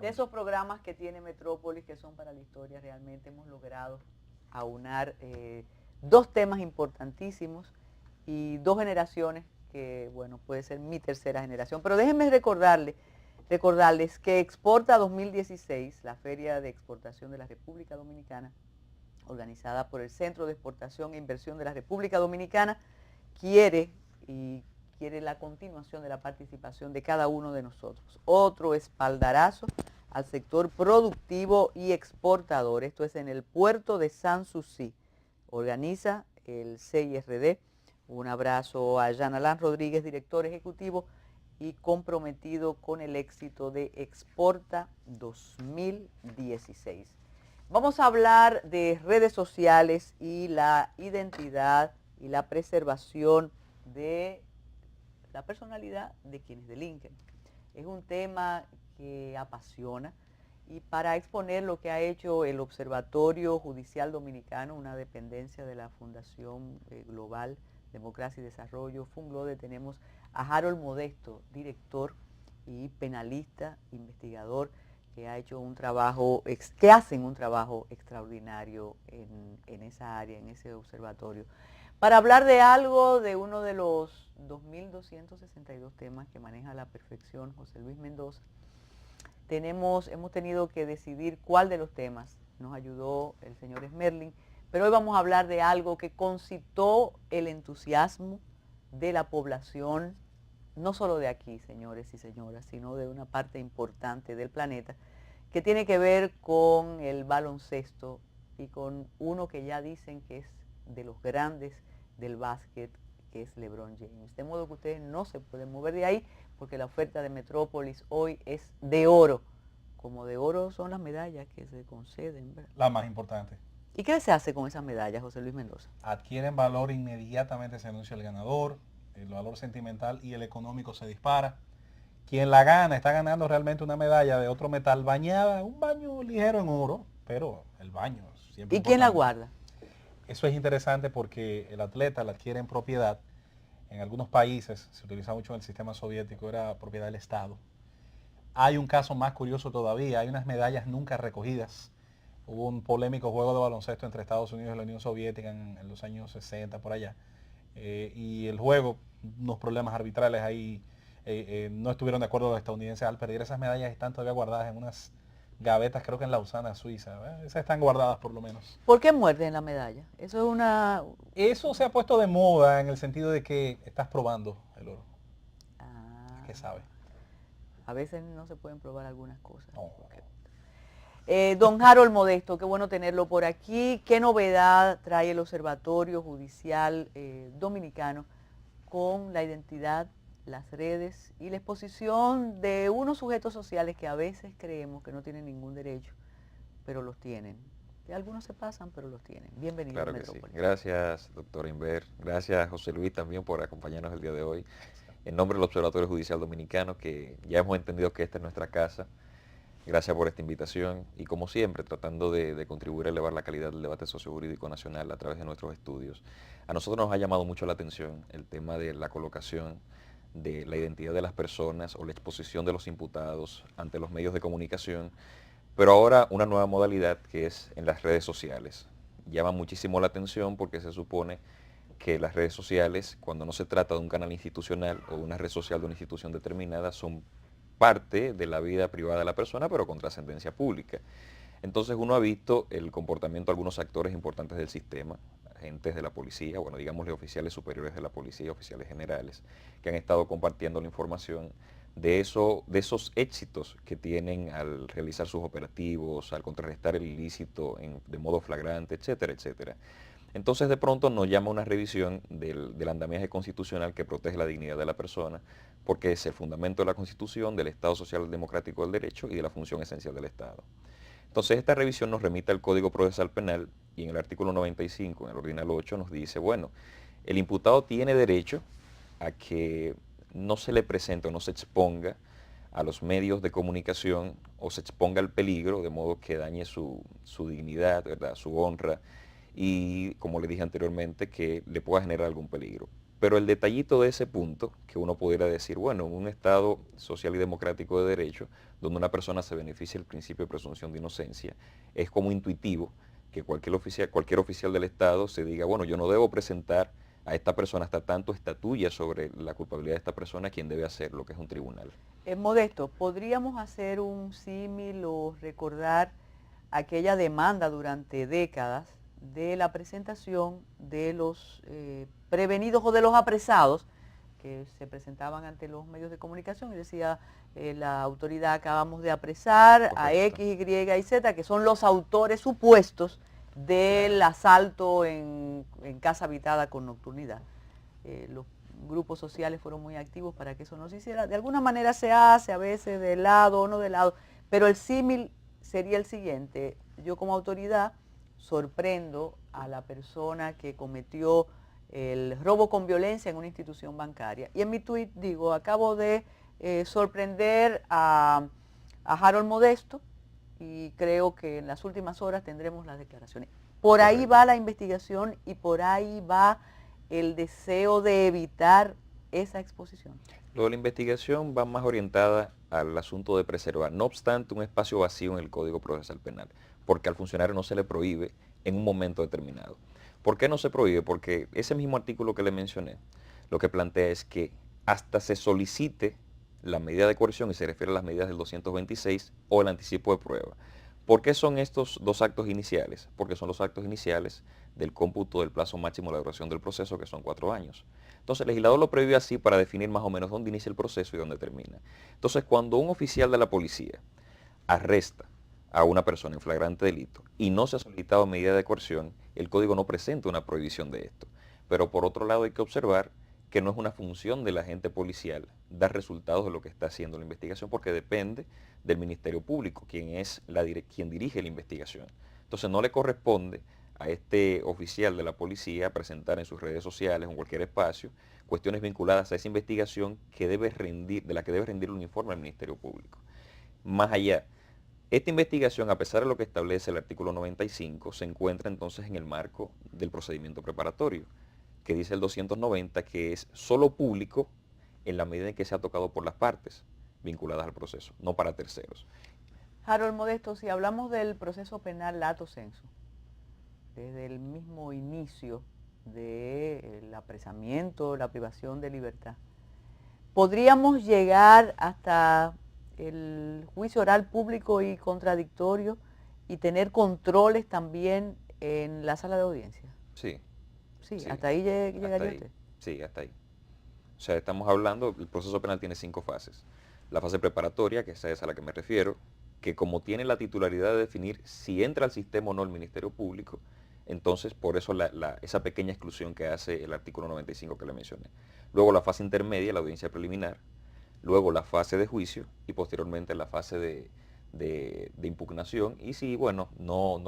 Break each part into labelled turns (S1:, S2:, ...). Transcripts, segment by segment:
S1: de esos programas que tiene Metrópolis, que son para la historia, realmente hemos logrado aunar dos temas importantísimos y dos generaciones que, bueno, puede ser mi tercera generación. Pero déjenme recordarles que Exporta 2016, la Feria de Exportación de la República Dominicana, organizada por el Centro de Exportación e Inversión de la República Dominicana, quiere la continuación de la participación de cada uno de nosotros. Otro espaldarazo al sector productivo y exportador. Esto es en el puerto de Sanssouci. Organiza el CIRD. Un abrazo a Jean Alain Rodríguez, director ejecutivo y comprometido con el éxito de Exporta 2016. Vamos a hablar de redes sociales y la identidad y la preservación de la personalidad de quienes delinquen. Es un tema que apasiona y para exponer lo que ha hecho el Observatorio Judicial Dominicano, una dependencia de la Fundación Global Democracia y Desarrollo, FUNGLODE, tenemos a Harold Modesto, director y penalista, investigador, que hacen un trabajo extraordinario en esa área, en ese observatorio, para hablar de algo, de uno de los 2.262 temas que maneja a la perfección José Luis Mendoza. Hemos tenido que decidir cuál de los temas. Nos ayudó el señor Smerling, pero hoy vamos a hablar de algo que concitó el entusiasmo de la población, no solo de aquí, señores y señoras, sino de una parte importante del planeta, que tiene que ver con el baloncesto y con uno que ya dicen que es de los grandes del básquet, que es LeBron James. De modo que ustedes no se pueden mover de ahí, porque la oferta de Metrópolis hoy es de oro. Como de oro son las medallas que se conceden, ¿verdad?
S2: La más importante.
S1: ¿Y qué se hace con esas medallas, José Luis Mendoza?
S2: Adquieren valor inmediatamente, se anuncia el ganador, el valor sentimental y el económico se dispara. Quien la gana está ganando realmente una medalla de otro metal bañada, un baño ligero en oro, pero el baño siempre
S1: ¿Y quién la
S2: importante.
S1: guarda?
S2: Eso es interesante porque el atleta la adquiere en propiedad. En algunos países, se utiliza mucho en el sistema soviético, era propiedad del Estado. Hay un caso más curioso todavía, hay unas medallas nunca recogidas. Hubo un polémico juego de baloncesto entre Estados Unidos y la Unión Soviética en los años 60, por allá. Y el juego, unos problemas arbitrales ahí, no estuvieron de acuerdo los estadounidenses al perder esas medallas, están todavía guardadas en unas gavetas, creo que en Lausana, Suiza. Esas están guardadas por lo menos.
S1: ¿Por qué muerden la medalla? Eso es una...
S2: Eso se ha puesto de moda en el sentido de que estás probando el oro. ¿Qué sabe?
S1: A veces no se pueden probar algunas cosas.
S2: No.
S1: Don Harold Modesto, qué bueno tenerlo por aquí. ¿Qué novedad trae el Observatorio Judicial Dominicano con la identidad, las redes y la exposición de unos sujetos sociales que a veces creemos que no tienen ningún derecho, pero los tienen? Que algunos se pasan, pero los tienen. Bienvenido.
S3: Claro que sí. Gracias, doctor Inver. Gracias, José Luis, también por acompañarnos el día de hoy. En nombre del Observatorio Judicial Dominicano, que ya hemos entendido que esta es nuestra casa, gracias por esta invitación y como siempre tratando de contribuir a elevar la calidad del debate sociojurídico nacional a través de nuestros estudios. A nosotros nos ha llamado mucho la atención el tema de la colocación de la identidad de las personas o la exposición de los imputados ante los medios de comunicación, pero ahora una nueva modalidad que es en las redes sociales. Llama muchísimo la atención porque se supone que las redes sociales, cuando no se trata de un canal institucional o una red social de una institución determinada, son parte de la vida privada de la persona, pero con trascendencia pública. Entonces uno ha visto el comportamiento de algunos actores importantes del sistema, agentes de la policía, bueno, digámosle oficiales superiores de la policía, oficiales generales, que han estado compartiendo la información de esos éxitos que tienen al realizar sus operativos, al contrarrestar el ilícito de modo flagrante, etcétera, etcétera. Entonces de pronto nos llama una revisión del andamiaje constitucional que protege la dignidad de la persona, porque es el fundamento de la Constitución, del Estado Social Democrático del Derecho y de la función esencial del Estado. Entonces esta revisión nos remite al Código Procesal Penal y en el artículo 95, en el ordinal 8, nos dice, bueno, el imputado tiene derecho a que no se le presente o no se exponga a los medios de comunicación o se exponga al peligro de modo que dañe su dignidad, ¿verdad?, su honra, y como le dije anteriormente, que le pueda generar algún peligro. Pero el detallito de ese punto, que uno pudiera decir, bueno, en un Estado social y democrático de derecho, donde una persona se beneficia del principio de presunción de inocencia, es como intuitivo que cualquier oficial del Estado se diga, bueno, yo no debo presentar a esta persona hasta tanto estatuya sobre la culpabilidad de esta persona, quien debe hacer lo que es un tribunal.
S1: Modesto, ¿podríamos hacer un símil o recordar aquella demanda durante décadas de la presentación de los prevenidos o de los apresados que se presentaban ante los medios de comunicación y decía la autoridad acabamos de apresar a X, Y y Z, que son los autores supuestos del asalto en casa habitada con nocturnidad? Los grupos sociales fueron muy activos para que eso no se hiciera. De alguna manera se hace, a veces de lado o no de lado, pero el símil sería el siguiente. Yo como autoridad sorprendo a la persona que cometió el robo con violencia en una institución bancaria. Y en mi tuit digo, acabo de sorprender a Harold Modesto y creo que en las últimas horas tendremos las declaraciones. Por ahí va la investigación y por ahí va el deseo de evitar esa exposición.
S3: Lo de la investigación va más orientada al asunto de preservar, no obstante, un espacio vacío en el Código Procesal Penal, porque al funcionario no se le prohíbe en un momento determinado. ¿Por qué no se prohíbe? Porque ese mismo artículo que le mencioné, lo que plantea es que hasta se solicite la medida de coerción, y se refiere a las medidas del 226 o el anticipo de prueba. ¿Por qué son estos dos actos iniciales? Porque son los actos iniciales del cómputo del plazo máximo de la duración del proceso, que son 4 años. Entonces el legislador lo previó así para definir más o menos dónde inicia el proceso y dónde termina. Entonces cuando un oficial de la policía arresta a una persona en flagrante delito y no se ha solicitado medida de coerción, el código no presenta una prohibición de esto. Pero por otro lado hay que observar que no es una función del agente policial dar resultados de lo que está haciendo la investigación, porque depende del Ministerio Público, quien dirige la investigación. Entonces no le corresponde a este oficial de la policía presentar en sus redes sociales o en cualquier espacio cuestiones vinculadas a esa investigación de la que debe rendir un informe al Ministerio Público. Más allá, esta investigación, a pesar de lo que establece el artículo 95, se encuentra entonces en el marco del procedimiento preparatorio, que dice el 290 que es solo público en la medida en que sea tocado por las partes vinculadas al proceso, no para terceros.
S1: Harold Modesto, si hablamos del proceso penal lato sensu, desde el mismo inicio del apresamiento, la privación de libertad, ¿podríamos llegar hasta el juicio oral público y contradictorio y tener controles también en la sala de audiencia?
S3: Sí.
S1: Sí, ¿hasta ahí llegaría usted?
S3: Sí, hasta ahí. O sea, estamos hablando, el proceso penal tiene 5 fases. La fase preparatoria, que esa es a la que me refiero, que como tiene la titularidad de definir si entra al sistema o no el Ministerio Público, entonces por eso esa pequeña exclusión que hace el artículo 95 que le mencioné. Luego la fase intermedia, la audiencia preliminar, luego la fase de juicio y posteriormente la fase de impugnación, y si, bueno, no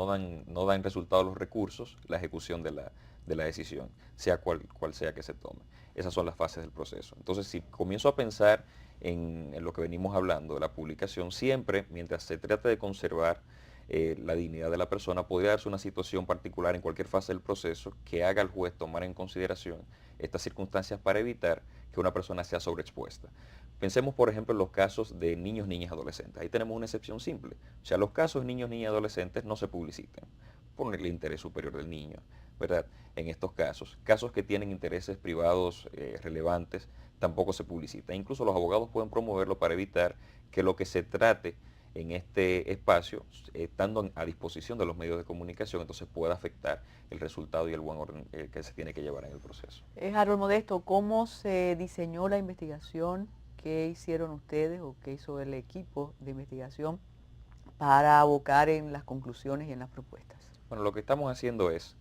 S3: dan resultado los recursos, la ejecución de la decisión, sea cual sea que se tome. Esas son las fases del proceso. Entonces, si comienzo a pensar en lo que venimos hablando de la publicación, siempre, mientras se trate de conservar la dignidad de la persona, podría darse una situación particular en cualquier fase del proceso que haga al juez tomar en consideración estas circunstancias para evitar que una persona sea sobreexpuesta. Pensemos, por ejemplo, en los casos de niños, niñas, adolescentes. Ahí tenemos una excepción simple. O sea, los casos de niños, niñas, adolescentes no se publicitan por el interés superior del niño, ¿verdad? En estos casos que tienen intereses privados relevantes, tampoco se publicita. Incluso los abogados pueden promoverlo para evitar que lo que se trate en este espacio, estando a disposición de los medios de comunicación, entonces pueda afectar el resultado y el buen orden que se tiene que llevar en el proceso.
S1: Harold Modesto, ¿cómo se diseñó la investigación? ¿Qué hicieron ustedes o qué hizo el equipo de investigación para abocar en las conclusiones y en las propuestas?
S3: Bueno, lo que estamos haciendo es,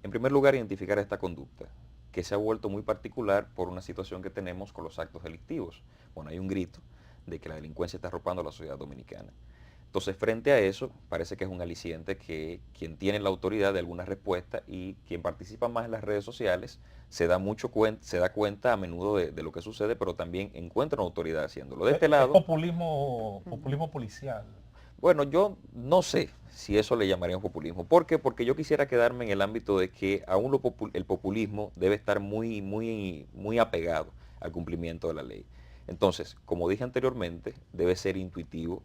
S3: en primer lugar, identificar esta conducta, que se ha vuelto muy particular por una situación que tenemos con los actos delictivos. Bueno, hay un grito de que la delincuencia está arropando a la sociedad dominicana. Entonces, frente a eso, parece que es un aliciente que quien tiene la autoridad de alguna respuesta y quien participa más en las redes sociales se da cuenta a menudo de lo que sucede, pero también encuentra una autoridad haciéndolo. De este lado...
S2: Populismo policial.
S3: Bueno, yo no sé si eso le llamaríamos populismo. ¿Por qué? Porque yo quisiera quedarme en el ámbito de que aún el populismo debe estar muy apegado al cumplimiento de la ley. Entonces, como dije anteriormente, debe ser intuitivo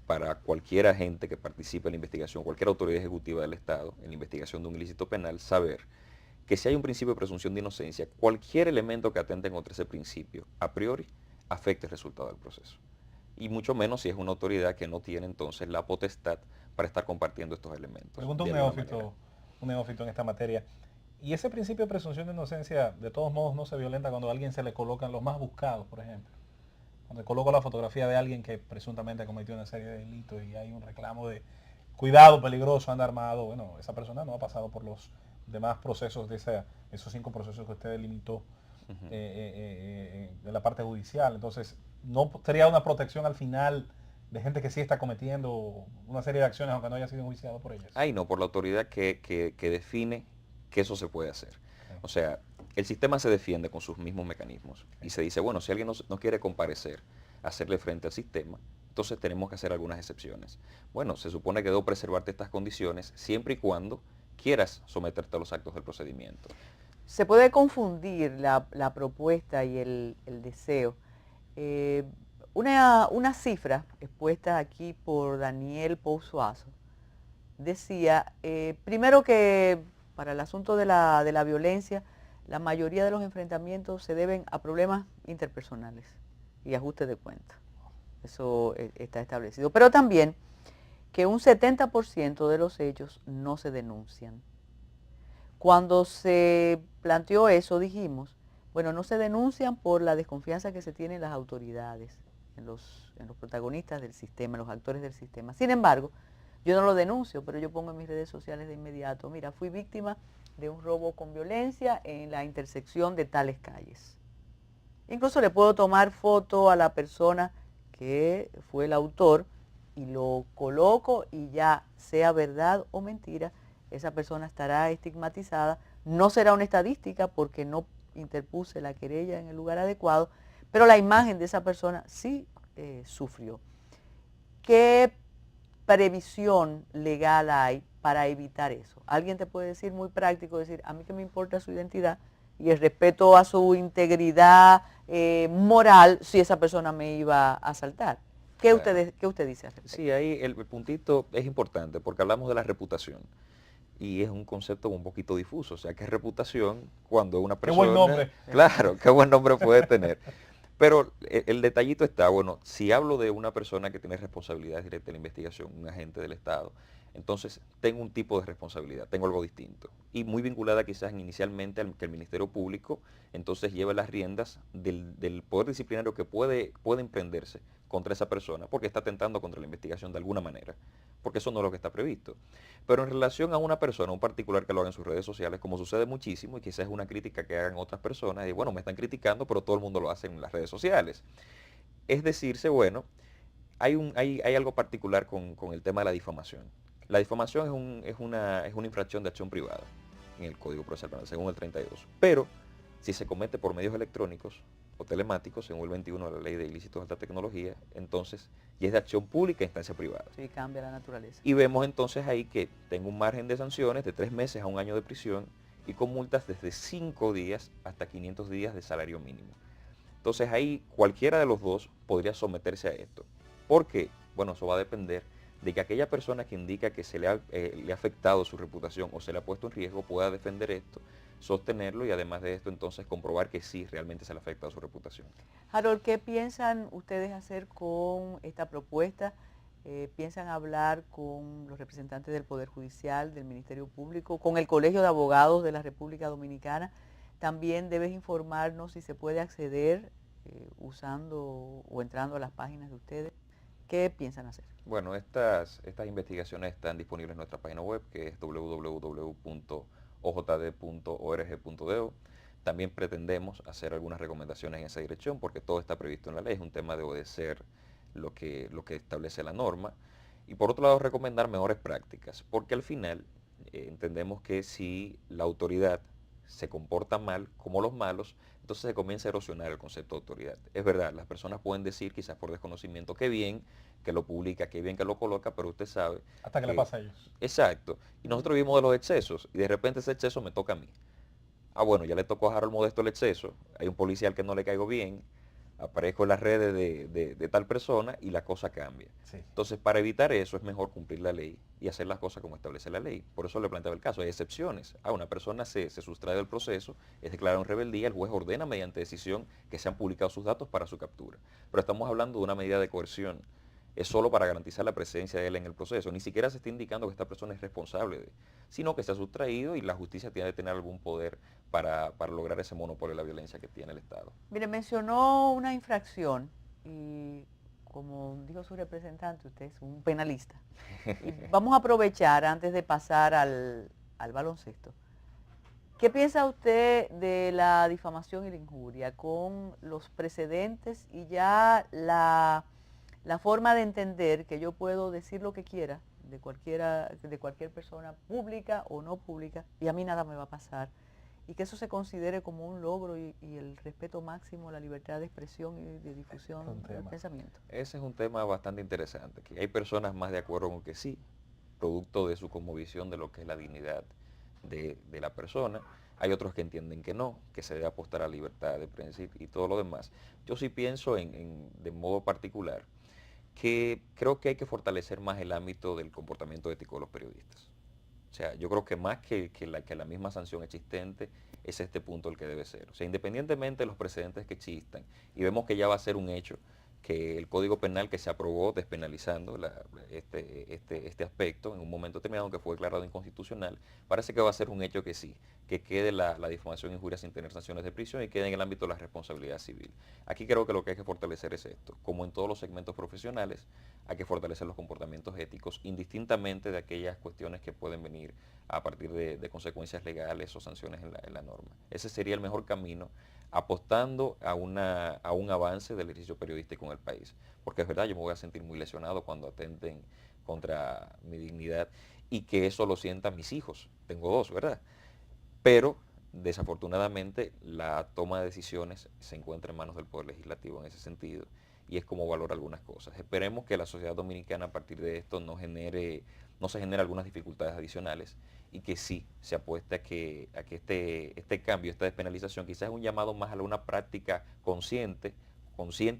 S3: para cualquier agente que participe en la investigación, cualquier autoridad ejecutiva del Estado, en la investigación de un ilícito penal, saber que si hay un principio de presunción de inocencia, cualquier elemento que atente contra ese principio, a priori, afecta el resultado del proceso. Y mucho menos si es una autoridad que no tiene entonces la potestad para estar compartiendo estos elementos.
S2: Pregunta
S3: de alguna manera.
S2: un neófito en esta materia. ¿Y ese principio de presunción de inocencia, de todos modos, no se violenta cuando a alguien se le colocan los más buscados, por ejemplo? Cuando coloco la fotografía de alguien que presuntamente cometió una serie de delitos y hay un reclamo de cuidado, peligroso, anda armado, bueno, esa persona no ha pasado por los demás procesos esos 5 procesos que usted delimitó de la parte judicial. Entonces, ¿no sería una protección al final de gente que sí está cometiendo una serie de acciones aunque no haya sido enjuiciado por ellas?
S3: Ahí no, por la autoridad que define que eso se puede hacer. O sea, el sistema se defiende con sus mismos mecanismos y se dice, bueno, si alguien no quiere comparecer, hacerle frente al sistema, entonces tenemos que hacer algunas excepciones. Bueno, se supone que debo preservarte estas condiciones siempre y cuando quieras someterte a los actos del procedimiento.
S1: Se puede confundir la propuesta y el deseo. Una cifra expuesta aquí por Daniel Pousuazo decía, primero que para el asunto de la violencia, la mayoría de los enfrentamientos se deben a problemas interpersonales y ajustes de cuentas. Eso está establecido. Pero también que un 70% de los hechos no se denuncian. Cuando se planteó eso dijimos, bueno, no se denuncian por la desconfianza que se tiene en las autoridades, en los protagonistas del sistema, en los actores del sistema. Sin embargo, yo no lo denuncio, pero yo pongo en mis redes sociales de inmediato, mira, fui víctima de un robo con violencia en la intersección de tales calles. Incluso le puedo tomar foto a la persona que fue el autor y lo coloco y ya sea verdad o mentira, esa persona estará estigmatizada, no será una estadística porque no interpuse la querella en el lugar adecuado, pero la imagen de esa persona sí sufrió. ¿Qué previsión legal hay para evitar eso? Alguien te puede decir muy práctico, decir, a mí que me importa su identidad y el respeto a su integridad moral si esa persona me iba a asaltar. ¿Qué,
S3: Claro.
S1: ¿Qué usted dice al respecto?
S3: Sí, ahí el puntito es importante porque hablamos de la reputación y es un concepto un poquito difuso, o sea, ¿qué es reputación cuando una
S2: Qué buen
S3: persona,
S2: nombre.
S3: claro, qué buen nombre puede tener? Pero el detallito está, bueno, si hablo de una persona que tiene responsabilidades directas en la investigación, un agente del Estado, entonces tengo un tipo de responsabilidad, tengo algo distinto. Y muy vinculada quizás inicialmente al que el Ministerio Público entonces lleve las riendas del poder disciplinario que puede emprenderse contra esa persona, porque está atentando contra la investigación de alguna manera, porque eso no es lo que está previsto. Pero en relación a una persona, un particular que lo haga en sus redes sociales, como sucede muchísimo, y quizás es una crítica que hagan otras personas, y bueno, me están criticando, pero todo el mundo lo hace en las redes sociales. Es decirse, bueno, hay algo particular con el tema de la difamación. La difamación es una infracción de acción privada en el Código Procesal Penal, según el 32. Pero si se comete por medios electrónicos o telemáticos, según el 21 de la Ley de Ilícitos de Alta Tecnología, entonces ya es de acción pública e instancia privada.
S1: Sí, cambia la naturaleza.
S3: Y vemos entonces ahí que tengo un margen de sanciones de 3 meses a 1 año de prisión y con multas desde 5 días hasta 500 días de salario mínimo. Entonces ahí cualquiera de los dos podría someterse a esto. ¿Por qué? Bueno, eso va a depender de que aquella persona que indica que le ha afectado su reputación o se le ha puesto en riesgo pueda defender esto, sostenerlo y además de esto entonces comprobar que sí, realmente se le ha afectado su reputación.
S1: Harold, ¿qué piensan ustedes hacer con esta propuesta? ¿Piensan hablar con los representantes del Poder Judicial, del Ministerio Público, con el Colegio de Abogados de la República Dominicana? También debes informarnos si se puede acceder usando o entrando a las páginas de ustedes. ¿Qué piensan hacer?
S3: Bueno, estas investigaciones están disponibles en nuestra página web, que es www.ojd.org.do. También pretendemos hacer algunas recomendaciones en esa dirección, porque todo está previsto en la ley, es un tema de obedecer lo que establece la norma. Y por otro lado, recomendar mejores prácticas, porque al final entendemos que si la autoridad se comporta mal, como los malos, entonces se comienza a erosionar el concepto de autoridad. Es verdad, las personas pueden decir, quizás por desconocimiento, que bien que lo publica, qué bien que lo coloca, pero usted sabe
S2: Hasta que le pasa a ellos.
S3: Exacto. Y nosotros vivimos de los excesos y de repente ese exceso me toca a mí. Ah, bueno, ya le tocó a Harold Modesto el exceso, hay un policía al que no le caigo bien, aparezco en las redes de tal persona y la cosa cambia.
S2: Sí.
S3: Entonces, para evitar eso es mejor cumplir la ley y hacer las cosas como establece la ley. Por eso le planteaba el caso, hay excepciones. Una persona se sustrae del proceso, es declarada en rebeldía, el juez ordena mediante decisión que sean publicados sus datos para su captura. Pero estamos hablando de una medida de coerción. Es solo para garantizar la presencia de él en el proceso. Ni siquiera se está indicando que esta persona es responsable sino que se ha sustraído y la justicia tiene que tener algún poder para lograr ese monopolio de la violencia que tiene el Estado.
S1: Mire, mencionó una infracción y como dijo su representante, usted es un penalista. Y vamos a aprovechar antes de pasar al baloncesto. ¿Qué piensa usted de la difamación y la injuria con los precedentes y ya la forma de entender que yo puedo decir lo que quiera de cualquier persona, pública o no pública, y a mí nada me va a pasar? Y que eso se considere como un logro y el respeto máximo a la libertad de expresión y de difusión del pensamiento.
S3: Ese es un tema bastante interesante, que hay personas más de acuerdo con que sí, producto de su cosmovisión de lo que es la dignidad de la persona. Hay otros que entienden que no, que se debe apostar a la libertad de prensa y todo lo demás. Yo sí pienso de modo particular que creo que hay que fortalecer más el ámbito del comportamiento ético de los periodistas. O sea, yo creo que más que la misma sanción existente, es este punto el que debe ser. O sea, independientemente de los precedentes que existan, y vemos que ya va a ser un hecho, que el Código Penal que se aprobó despenalizando este aspecto en un momento determinado que fue declarado inconstitucional, parece que va a ser un hecho que sí, que quede la difamación e injuria sin tener sanciones de prisión y quede en el ámbito de la responsabilidad civil. Aquí creo que lo que hay que fortalecer es esto. Como en todos los segmentos profesionales, hay que fortalecer los comportamientos éticos, indistintamente de aquellas cuestiones que pueden venir a partir de consecuencias legales o sanciones en la norma. Ese sería el mejor camino, apostando a un avance del ejercicio periodístico en el país. Porque es verdad, yo me voy a sentir muy lesionado cuando atenten contra mi dignidad y que eso lo sientan mis hijos. Tengo 2, ¿verdad? Pero desafortunadamente la toma de decisiones se encuentra en manos del Poder Legislativo en ese sentido y es como valora algunas cosas. Esperemos que la sociedad dominicana a partir de esto no se genere algunas dificultades adicionales y que sí se apueste a que este cambio, esta despenalización, quizás es un llamado más a una práctica consciente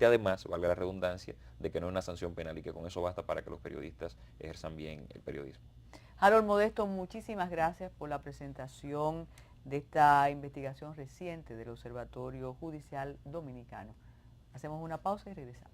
S3: además, valga la redundancia, de que no es una sanción penal y que con eso basta para que los periodistas ejerzan bien el periodismo.
S1: Harold Modesto, muchísimas gracias por la presentación de esta investigación reciente del Observatorio Judicial Dominicano. Hacemos una pausa y regresamos.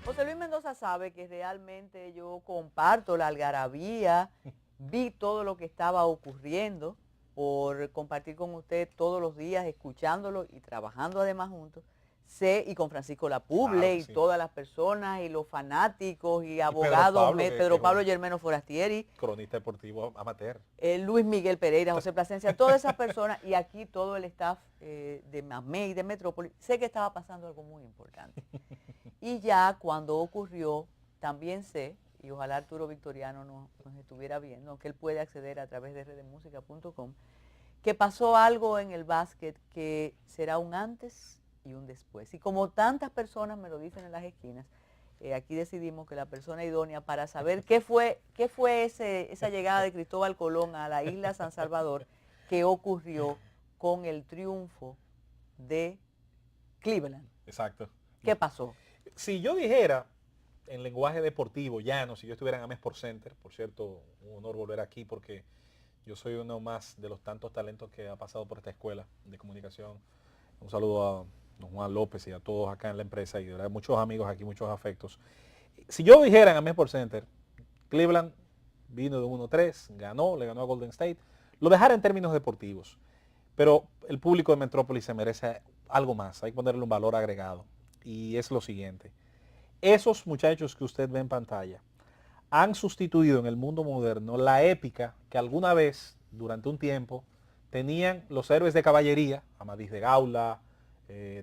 S1: José Luis Mendoza sabe que realmente yo comparto la algarabía, vi todo lo que estaba ocurriendo por compartir con usted todos los días, escuchándolo y trabajando además juntos. Sé, y con Francisco Lapuble,
S2: claro,
S1: y
S2: sí,
S1: todas las personas, y los fanáticos, y abogados, Pedro Pablo Germano Forastieri,
S2: cronista deportivo amateur,
S1: Luis Miguel Pereira, José Plasencia, todas esas personas, y aquí todo el staff de MAME y de Metrópoli, sé que estaba pasando algo muy importante. Y ya cuando ocurrió, también sé, y ojalá Arturo Victoriano nos estuviera viendo, que él puede acceder a través de redemusica.com, que pasó algo en el básquet que será un antes y un después. Y como tantas personas me lo dicen en las esquinas, aquí decidimos que la persona idónea para saber qué fue esa llegada de Cristóbal Colón a la isla San Salvador, que ocurrió con el triunfo de Cleveland.
S2: Exacto.
S1: ¿Qué pasó?
S2: Si yo dijera en lenguaje deportivo, llano, si yo estuviera en Ames Sport Center, por cierto, un honor volver aquí porque yo soy uno más de los tantos talentos que ha pasado por esta escuela de comunicación. Un saludo a don Juan López y a todos acá en la empresa y de verdad muchos amigos aquí, muchos afectos. Si yo dijera en Ames Sport Center, Cleveland vino de 1-3, le ganó a Golden State, lo dejara en términos deportivos, pero el público de Metrópolis se merece algo más, hay que ponerle un valor agregado y es lo siguiente. Esos muchachos que usted ve en pantalla han sustituido en el mundo moderno la épica que alguna vez, durante un tiempo, tenían los héroes de caballería, Amadís de Gaula,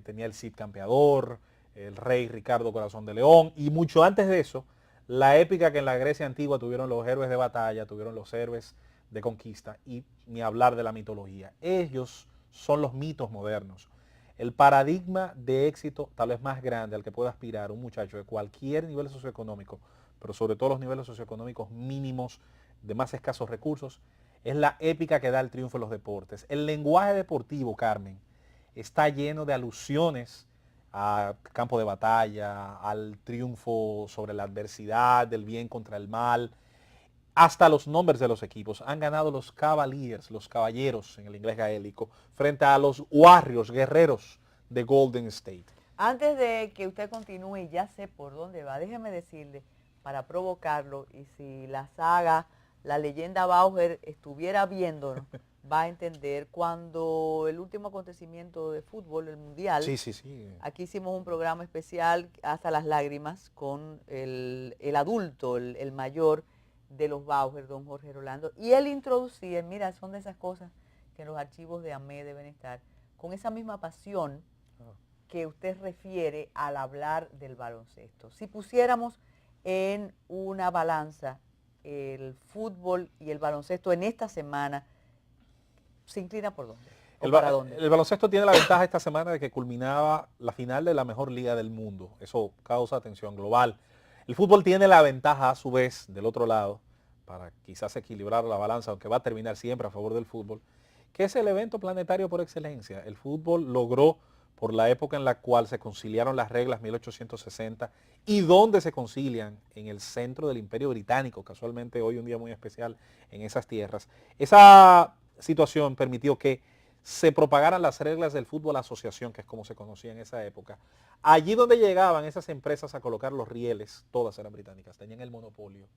S2: tenía el Cid Campeador, el rey Ricardo Corazón de León, y mucho antes de eso, la épica que en la Grecia antigua tuvieron los héroes de batalla, tuvieron los héroes de conquista y ni hablar de la mitología. Ellos son los mitos modernos. El paradigma de éxito tal vez más grande al que puede aspirar un muchacho de cualquier nivel socioeconómico, pero sobre todo los niveles socioeconómicos mínimos de más escasos recursos, es la épica que da el triunfo en los deportes. El lenguaje deportivo, Carmen, está lleno de alusiones al campo de batalla, al triunfo sobre la adversidad, del bien contra el mal, hasta los nombres de los equipos. Han ganado los Cavaliers, los caballeros en el inglés gaélico, frente a los Warriors, guerreros de Golden State.
S1: Antes de que usted continúe, ya sé por dónde va, déjeme decirle, para provocarlo, y si la saga, la leyenda Bauer estuviera viéndonos, va a entender cuando el último acontecimiento de fútbol, el Mundial,
S2: Sí, sí, sí.
S1: aquí hicimos un programa especial hasta las lágrimas con el adulto, el mayor de los Bauer, don Jorge Rolando, y él introducía, mira, son de esas cosas que en los archivos de AME deben estar, con esa misma pasión que usted refiere al hablar del baloncesto. Si pusiéramos en una balanza el fútbol y el baloncesto en esta semana, ¿se inclina por dónde? ¿Para dónde?
S2: El baloncesto tiene la ventaja esta semana de que culminaba la final de la mejor liga del mundo. Eso causa atención global. El fútbol tiene la ventaja a su vez del otro lado, para quizás equilibrar la balanza, aunque va a terminar siempre a favor del fútbol, que es el evento planetario por excelencia. El fútbol logró, por la época en la cual se conciliaron las reglas 1860 y donde se concilian en el centro del Imperio Británico, casualmente hoy un día muy especial en esas tierras, esa situación permitió que se propagaran las reglas del fútbol asociación, que es como se conocía en esa época. Allí donde llegaban esas empresas a colocar los rieles, todas eran británicas, tenían el monopolio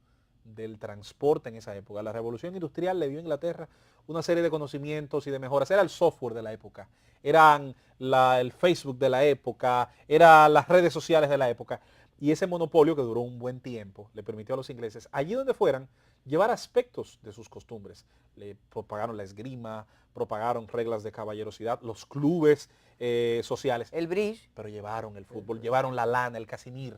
S2: del transporte en esa época. La revolución industrial le dio a Inglaterra una serie de conocimientos y de mejoras. Era el software de la época, eran el Facebook de la época, eran las redes sociales de la época. Y ese monopolio, que duró un buen tiempo, le permitió a los ingleses, allí donde fueran, llevar aspectos de sus costumbres. Le propagaron la esgrima, propagaron reglas de caballerosidad, los clubes sociales.
S1: El bridge.
S2: Pero llevaron el fútbol, llevaron la lana, el casimir.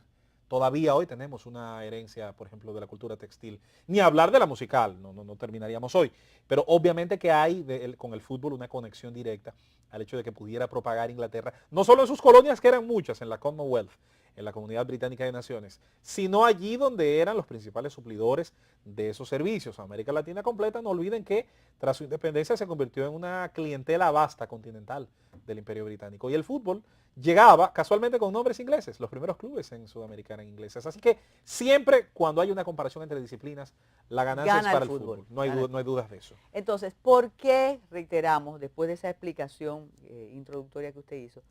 S2: Todavía hoy tenemos una herencia, por ejemplo, de la cultura textil. Ni hablar de la musical, no terminaríamos hoy. Pero obviamente que hay con el fútbol una conexión directa al hecho de que pudiera propagar Inglaterra, no solo en sus colonias, que eran muchas, en la Commonwealth, en la Comunidad Británica de Naciones, sino allí donde eran los principales suplidores de esos servicios. América Latina completa, no olviden que tras su independencia se convirtió en una clientela vasta continental del Imperio Británico. Y el fútbol llegaba casualmente con nombres ingleses, los primeros clubes en Sudamérica eran ingleses. Así que siempre cuando hay una comparación entre disciplinas, la ganancia
S1: Gana
S2: es para
S1: el
S2: el
S1: fútbol.
S2: fútbol. No hay dudas de eso.
S1: Entonces, ¿por qué, reiteramos, después de esa explicación introductoria que usted hizo,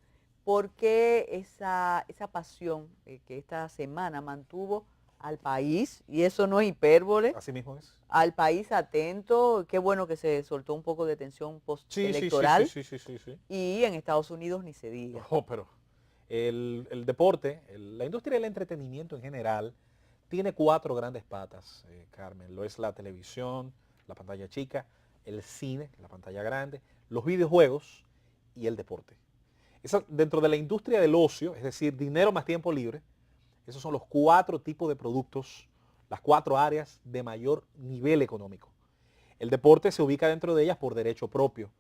S1: por qué esa pasión que esta semana mantuvo al país, y eso no es hipérbole,
S2: Así mismo es.
S1: al país atento? Qué bueno que se soltó un poco de tensión postelectoral,
S2: Sí.
S1: y en Estados Unidos ni se diga.
S2: Oh, pero el deporte, la industria del entretenimiento en general, tiene 4 grandes patas, Carmen. Lo es la televisión, la pantalla chica, el cine, la pantalla grande, los videojuegos y el deporte. Dentro de la industria del ocio, es decir, dinero más tiempo libre, esos son los 4 tipos de productos, las 4 áreas de mayor nivel económico. El deporte se ubica dentro de ellas por derecho propio.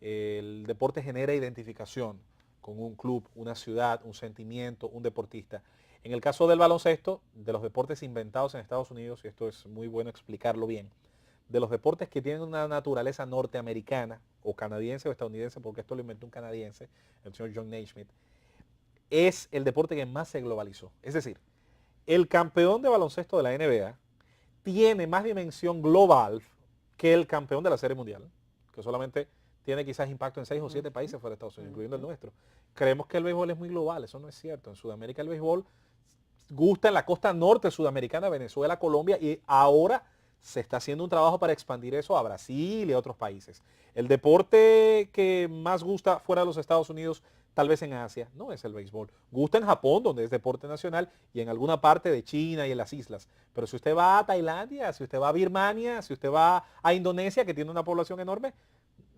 S2: El deporte genera identificación con un club, una ciudad, un sentimiento, un deportista. En el caso del baloncesto, de los deportes inventados en Estados Unidos, y esto es muy bueno explicarlo bien, de los deportes que tienen una naturaleza norteamericana, o canadiense o estadounidense, porque esto lo inventó un canadiense, el señor John Naismith, es el deporte que más se globalizó. Es decir, el campeón de baloncesto de la NBA tiene más dimensión global que el campeón de la Serie Mundial, que solamente tiene quizás impacto en 6 o 7 países fuera de Estados Unidos, incluyendo el nuestro. Creemos que el béisbol es muy global, eso no es cierto. En Sudamérica el béisbol gusta en la costa norte sudamericana, Venezuela, Colombia, y ahora se está haciendo un trabajo para expandir eso a Brasil y a otros países. El deporte que más gusta fuera de los Estados Unidos, tal vez en Asia, no es el béisbol. Gusta en Japón, donde es deporte nacional, y en alguna parte de China y en las islas. Pero si usted va a Tailandia, si usted va a Birmania, si usted va a Indonesia, que tiene una población enorme,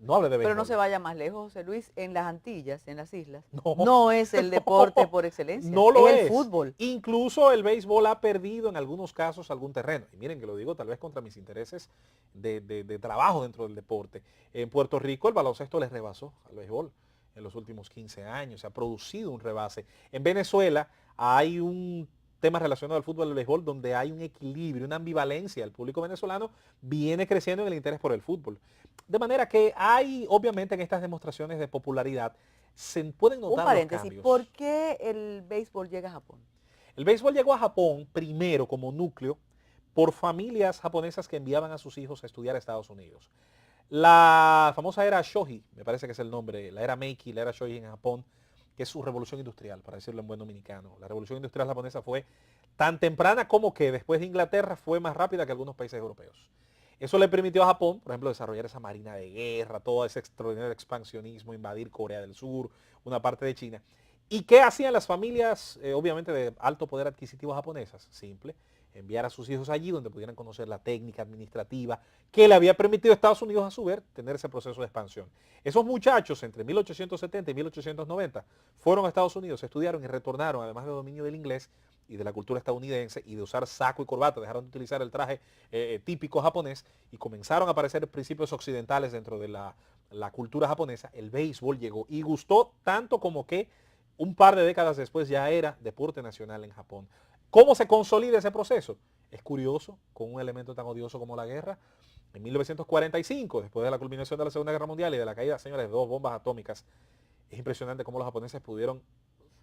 S2: No hable de
S1: Pero
S2: béisbol.
S1: no se vaya más lejos, José Luis, en las Antillas, en las islas,
S2: No.
S1: no es el deporte por excelencia,
S2: No lo
S1: es
S2: es.
S1: el fútbol.
S2: Incluso el béisbol ha perdido en algunos casos algún terreno. Y miren que lo digo tal vez contra mis intereses de trabajo dentro del deporte. En Puerto Rico el baloncesto les rebasó al béisbol en los últimos 15 años. Se ha producido un rebase. En Venezuela hay un tema relacionado al fútbol y al béisbol donde hay un equilibrio, una ambivalencia. El público venezolano viene creciendo en el interés por el fútbol. De manera que hay, obviamente, en estas demostraciones de popularidad, se pueden notar
S1: Un
S2: los
S1: paréntesis,
S2: cambios.
S1: ¿por qué el béisbol llega a Japón?
S2: El béisbol llegó a Japón primero como núcleo por familias japonesas que enviaban a sus hijos a estudiar a Estados Unidos. La famosa era Shoji, me parece que es el nombre, la era Meiji, la era Shoji en Japón, que es su revolución industrial, para decirlo en buen dominicano. La revolución industrial japonesa fue tan temprana como que después de Inglaterra fue más rápida que algunos países europeos. Eso le permitió a Japón, por ejemplo, desarrollar esa marina de guerra, todo ese extraordinario expansionismo, invadir Corea del Sur, una parte de China. ¿Y qué hacían las familias, obviamente, de alto poder adquisitivo japonesas? Simple, enviar a sus hijos allí donde pudieran conocer la técnica administrativa que le había permitido a Estados Unidos, a su vez, tener ese proceso de expansión. Esos muchachos, entre 1870 y 1890, fueron a Estados Unidos, estudiaron y retornaron, además de dominio del inglés y de la cultura estadounidense y de usar saco y corbata, dejaron de utilizar el traje típico japonés y comenzaron a aparecer principios occidentales dentro de la cultura japonesa. El béisbol llegó y gustó tanto como que un par de décadas después ya era deporte nacional en Japón. ¿Cómo se consolida ese proceso? Es curioso, con un elemento tan odioso como la guerra. En 1945, después de la culminación de la Segunda Guerra Mundial y de la caída, señores, de 2 bombas atómicas, es impresionante cómo los japoneses pudieron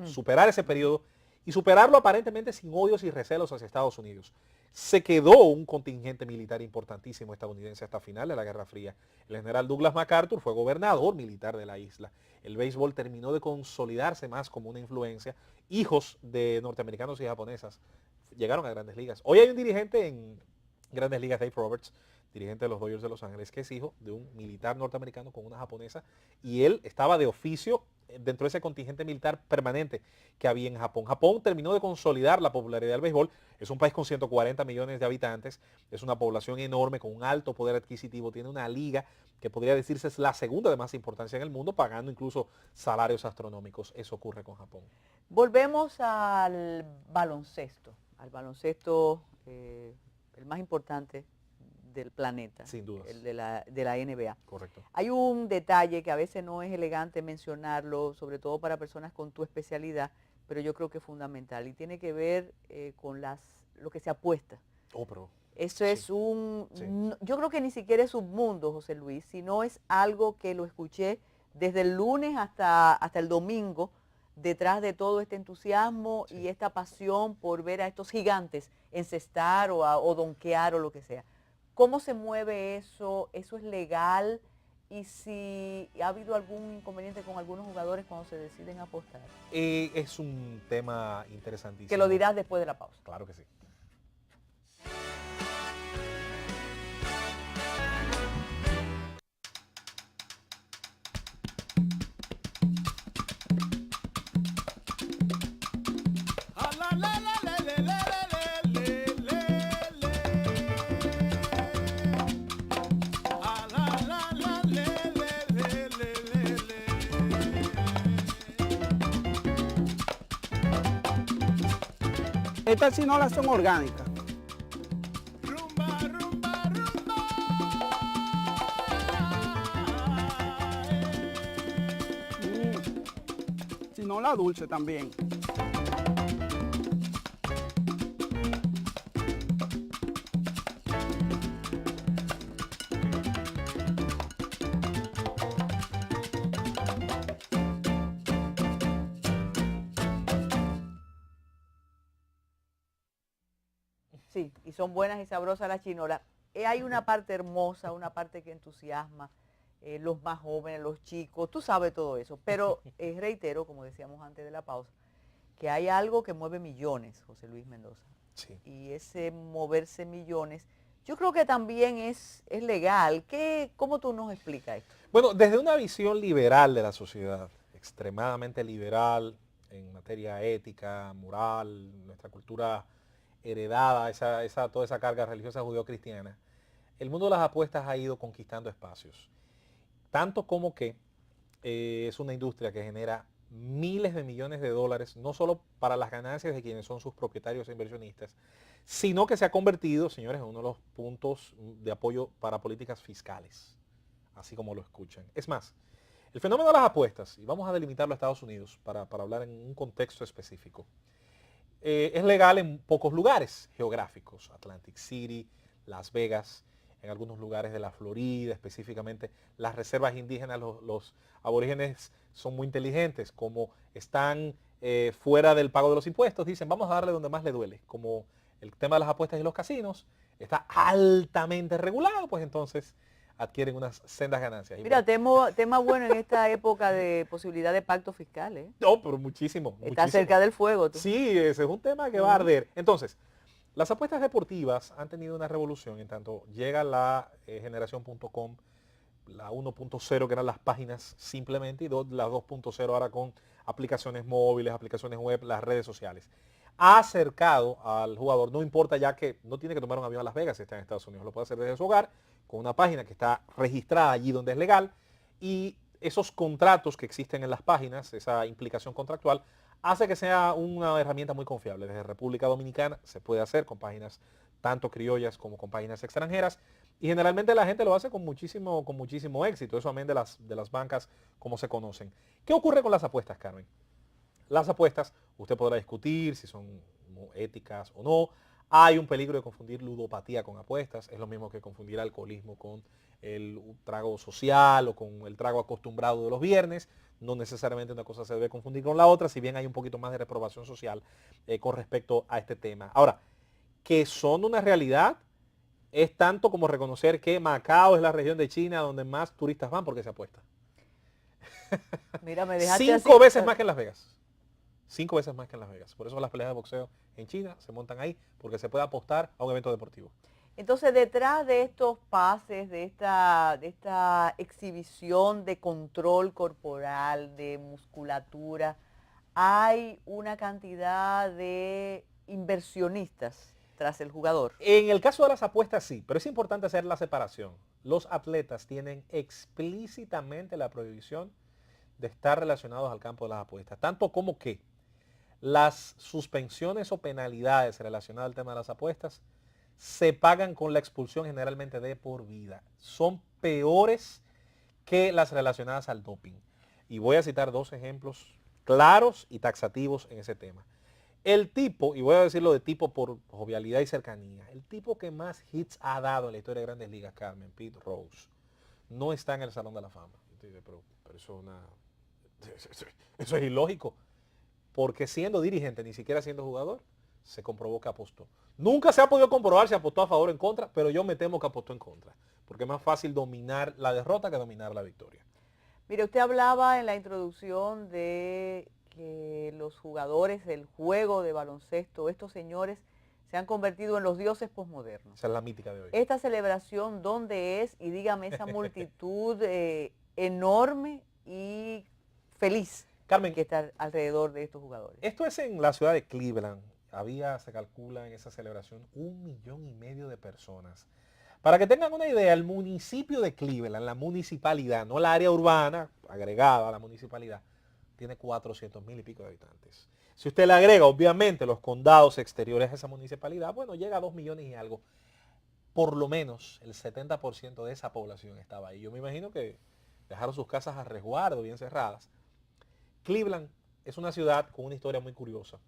S2: superar ese periodo y superarlo aparentemente sin odios y recelos hacia Estados Unidos. Se quedó un contingente militar importantísimo estadounidense hasta final de la Guerra Fría. El general Douglas MacArthur fue gobernador militar de la isla. El béisbol terminó de consolidarse más como una influencia. Hijos de norteamericanos y japonesas llegaron a Grandes Ligas. Hoy hay un dirigente en Grandes Ligas, Dave Roberts, dirigente de los Dodgers de Los Ángeles, que es hijo de un militar norteamericano con una japonesa, y él estaba de oficio dentro de ese contingente militar permanente que había en Japón. Japón terminó de consolidar la popularidad del béisbol. Es un país con 140 millones de habitantes, es una población enorme con un alto poder adquisitivo, tiene una liga que podría decirse es la segunda de más importancia en el mundo, pagando incluso salarios astronómicos. Eso ocurre con Japón.
S1: Volvemos al baloncesto, el más importante del planeta.
S2: Sin dudas.
S1: El de la NBA.
S2: Correcto.
S1: Hay un detalle que a veces no es elegante mencionarlo, sobre todo para personas con tu especialidad, pero yo creo que es fundamental y tiene que ver con lo que se apuesta.
S2: Oh, pero
S1: Eso es
S2: sí.
S1: yo creo que ni siquiera es un mundo, José Luis, sino es algo que lo escuché desde el lunes hasta el domingo, detrás de todo este entusiasmo y esta pasión por ver a estos gigantes encestar o donkear o lo que sea. ¿Cómo se mueve eso? ¿Eso es legal? Y si ha habido algún inconveniente con algunos jugadores cuando se deciden apostar.
S2: Es un tema interesantísimo.
S1: Que lo dirás después de la pausa.
S2: Claro que sí.
S4: Estas sí no las son orgánicas. Sino la dulce también.
S1: Sí, y son buenas y sabrosas las chinolas. Hay una parte hermosa, una parte que entusiasma, los más jóvenes, los chicos, tú sabes todo eso. Pero reitero, como decíamos antes de la pausa, que hay algo que mueve millones, José Luis Mendoza.
S2: Sí.
S1: Y ese moverse millones, yo creo que también es legal. ¿Cómo tú nos explicas esto?
S2: Bueno, desde una visión liberal de la sociedad, extremadamente liberal en materia ética, moral, nuestra cultura heredada, toda esa carga religiosa judeo-cristiana, el mundo de las apuestas ha ido conquistando espacios. tanto como que es una industria que genera miles de millones de dólares, no solo para las ganancias de quienes son sus propietarios e inversionistas, sino que se ha convertido, señores, en uno de los puntos de apoyo para políticas fiscales, así como lo escuchan. Es más, el fenómeno de las apuestas, y vamos a delimitarlo a Estados Unidos para hablar en un contexto específico, es legal en pocos lugares geográficos, Atlantic City, Las Vegas, en algunos lugares de la Florida, específicamente las reservas indígenas, los aborígenes son muy inteligentes, como están fuera del pago de los impuestos, dicen vamos a darle donde más le duele, como el tema de las apuestas y los casinos está altamente regulado, pues entonces adquieren unas sendas ganancias.
S1: Mira, tema bueno en esta época de posibilidad de pacto fiscal, ¿eh?
S2: No, pero muchísimo.
S1: Está
S2: muchísimo.
S1: cerca del fuego. Tú.
S2: Sí, ese es un tema que va a arder. Entonces, las apuestas deportivas han tenido una revolución en tanto llega la generación.com, la 1.0 que eran las páginas simplemente y la 2.0 ahora con aplicaciones móviles, aplicaciones web, las redes sociales. Ha acercado al jugador, no importa ya que no tiene que tomar un avión a Las Vegas si está en Estados Unidos, lo puede hacer desde su hogar con una página que está registrada allí donde es legal y esos contratos que existen en las páginas, esa implicación contractual, hace que sea una herramienta muy confiable. Desde República Dominicana se puede hacer con páginas tanto criollas como con páginas extranjeras y generalmente la gente lo hace con muchísimo éxito, eso amén de las bancas como se conocen. ¿Qué ocurre con las apuestas, Carmen? Las apuestas, usted podrá discutir si son éticas o no. Hay un peligro de confundir ludopatía con apuestas. Es lo mismo que confundir alcoholismo con el trago social o con el trago acostumbrado de los viernes. No necesariamente una cosa se debe confundir con la otra, si bien hay un poquito más de reprobación social con respecto a este tema. Ahora, que son una realidad es tanto como reconocer que Macao es la región de China donde más turistas van porque se apuesta.
S1: Mira, me dejaste
S2: 5
S1: así.
S2: veces más que en Las Vegas. 5 veces más que en Las Vegas. Por eso las peleas de boxeo en China se montan ahí, porque se puede apostar a un evento deportivo.
S1: Entonces, detrás de estos pases, de esta exhibición de control corporal, de musculatura, hay una cantidad de inversionistas tras el jugador.
S2: En el caso de las apuestas sí, pero es importante hacer la separación. Los atletas tienen explícitamente la prohibición de estar relacionados al campo de las apuestas, tanto como que las suspensiones o penalidades relacionadas al tema de las apuestas se pagan con la expulsión generalmente de por vida. Son peores que las relacionadas al doping. Y voy a citar 2 ejemplos claros y taxativos en ese tema. El tipo, y voy a decirlo de tipo por jovialidad y cercanía, el tipo que más hits ha dado en la historia de Grandes Ligas, Carmen, Pete Rose, no está en el Salón de la Fama. Pero eso es ilógico. Porque siendo dirigente, ni siquiera siendo jugador, se comprobó que apostó. Nunca se ha podido comprobar si apostó a favor o en contra, pero yo me temo que apostó en contra. Porque es más fácil dominar la derrota que dominar la victoria.
S1: Mire, usted hablaba en la introducción de que los jugadores del juego de baloncesto, estos señores, se han convertido en los dioses posmodernos.
S2: Esa es la mítica de hoy.
S1: Esta celebración, ¿dónde es? Y dígame, esa multitud enorme y feliz, Carmen, que está alrededor de estos jugadores.
S2: Esto es en la ciudad de Cleveland. Se calcula en esa celebración 1,5 millones de personas. Para que tengan una idea, el municipio de Cleveland, la municipalidad, no la área urbana agregada a la municipalidad, tiene 400,000 y pico de habitantes. Si usted le agrega, obviamente, los condados exteriores a esa municipalidad, bueno, llega a 2 millones y algo. Por lo menos el 70% de esa población estaba ahí. Yo me imagino que dejaron sus casas a resguardo, bien cerradas. Cleveland es una ciudad con una historia muy curiosa.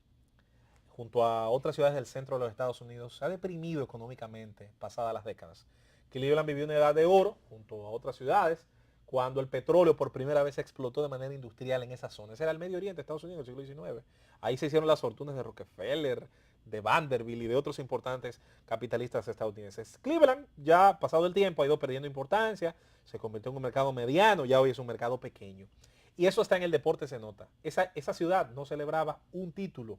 S2: Junto a otras ciudades del centro de los Estados Unidos, se ha deprimido económicamente pasadas las décadas. Cleveland vivió una edad de oro junto a otras ciudades, cuando el petróleo por primera vez explotó de manera industrial en esa zona. Ese era el Medio Oriente, Estados Unidos, del siglo XIX. Ahí se hicieron las fortunas de Rockefeller, de Vanderbilt y de otros importantes capitalistas estadounidenses. Cleveland, ya pasado el tiempo, ha ido perdiendo importancia, se convirtió en un mercado mediano, ya hoy es un mercado pequeño. Y eso está en el deporte, se nota. Esa ciudad no celebraba un título